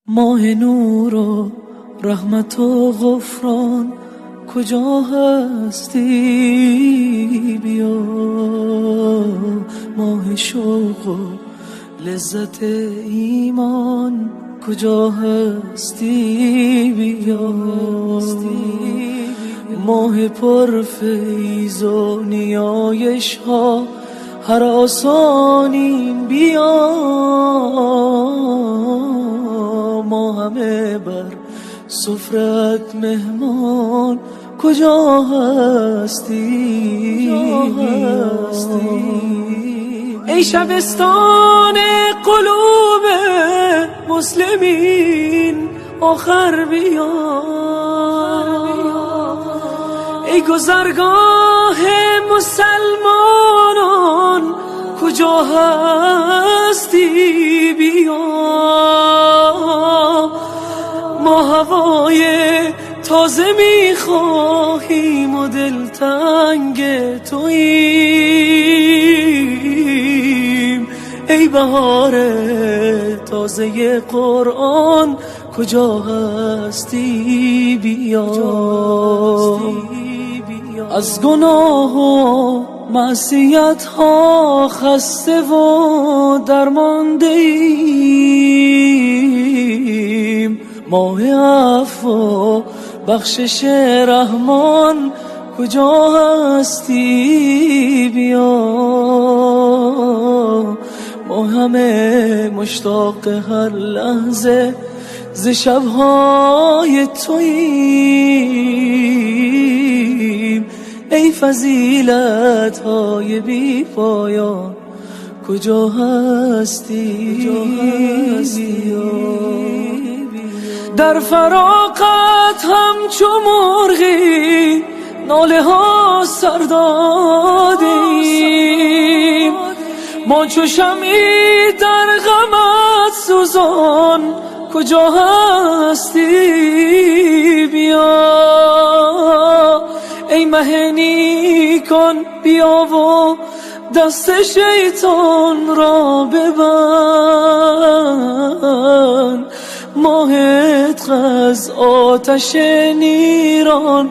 ماه نور و رحمت و غفران کجا هستی؟ بیا ماه شوق و لذت ایمان کجا هستی؟ بیا ماه پرفیض و نیایش ها هر آسانیم بیا ما همه بر سفرت مهمان کجا هستی؟ ای شبستان قلوب مسلمین آخر بیا ای گذرگاه مسلمانان کجا هستی؟ بیا ما هوای تازه میخواهیم و دلتنگ توییم ای بهار تازه قرآن کجا هستی؟ بیا از گناه و معصیت ها خسته و درمانده ایم ماه عفو و بخشش رحمان کجا هستی؟ بیا ما همه مشتاق هر لحظه ز شبهای توییم ای فضیلت های بی پایان کجا هستی؟ در فراقت همچو مرغی ناله ها سر دادیم ما چو شمعی در غمت سوزان کجا هستی؟ بیا ای مه نیکان بیا و دست شیطان را ببند ماه عتق از آتش نیران